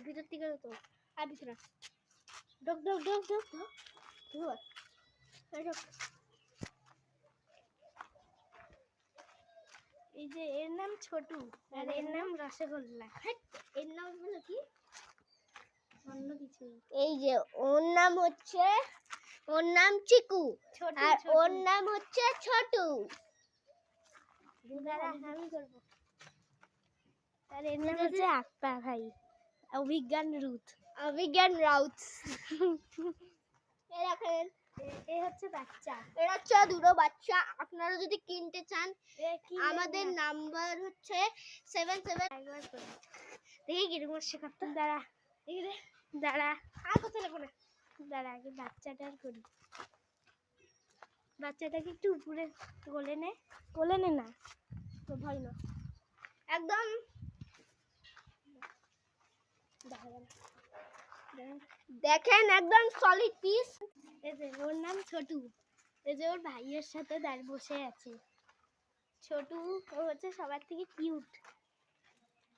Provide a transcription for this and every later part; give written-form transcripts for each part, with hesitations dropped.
ভিতর থেকে তো আর ভিতরে ডক ডক ডক ডক ডক। এই যে এর নাম ছোটু আর এর নাম রসগোল্লা। এর নাম হলো কি অন্য কিছু। এই যে ওর নাম হচ্ছে, ওর নাম চিকু আর ওর নাম হচ্ছে ছোটু। আমি করবো। আর এর নাম হচ্ছে আক্তা ভাই, অভিজ্ঞান রুথ, অভিজ্ঞান রাউত। এই দেখেন এই হচ্ছে বাচ্চা, এরা হচ্ছে দুটো বাচ্চা। আপনারা যদি কিনতে চান আমাদের নাম্বার হচ্ছে 77। দেখি কিরকম শেখাতে। দাঁড়া দাঁড়া আর কথা লাগবে না, দাঁড়া আগে বাচ্চাটার করি। বাচ্চাটাকে একটু উপরে কোলে নে, কোলে নে না তো ভয় না, একদম দেখেন একদম সলিড পিস। এই যে ওর নাম ছোটু, এই যে ওর ভাইয়ের সাথে দাঁড়িয়ে বসে আছে। ছোটু ও হচ্ছে সবার থেকে কিউট।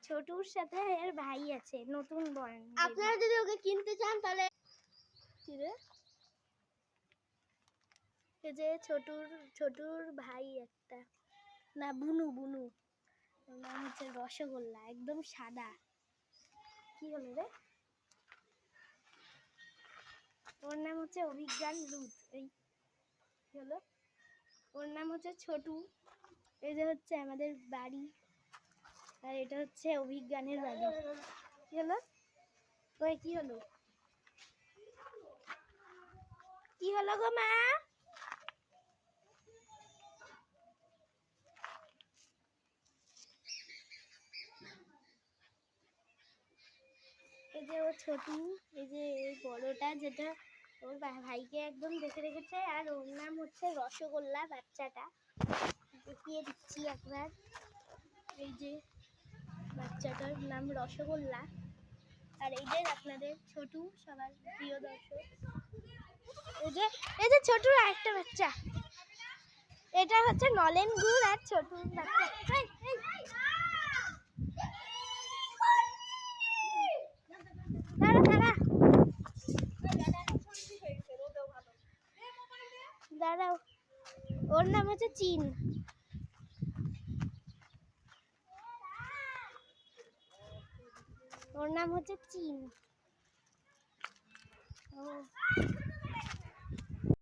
ছোটুর সাথে এর ভাই আছে নতুন বর্ন। আপনারা যদি ওকে কিনতে চান তাহলে কি রে, এই যে ছোটুর ভাই একটা, না বুনু, বুনু ওর নাম হচ্ছে রসগোল্লা, একদম সাদা। কি হলো রে, ওর নাম হচ্ছে অভিজ্ঞান রুথ। এই কি হলো, ওর নাম হচ্ছে ছোটু। এই যে হচ্ছে আমাদের বাড়ি আর এটা হচ্ছে অভিজ্ঞানের বাড়ি। কি হলো ওই, কি হলো, কি হলো গো মা? এই যে ও ছোটু, এই যে এই বড়টা যেটা ওর ভাইকে একদম দেখে রেখেছে, আর ওর নাম হচ্ছে রসগোল্লা। বাচ্চাটা দেখিয়ে দিচ্ছি একবার, এই যে বাচ্চাটার নাম রসগোল্লা। আর এই যে আপনাদের ছোটু, সবার প্রিয় দর্শক। এই যে ছোটুর আরেকটা বাচ্চা, এটা হচ্ছে নলেন গুড় আর ছোটুর বাচ্চা। দাঁড়াও, ওর নাম হচ্ছে চীন। ওর নাম হচ্ছে চীন। ও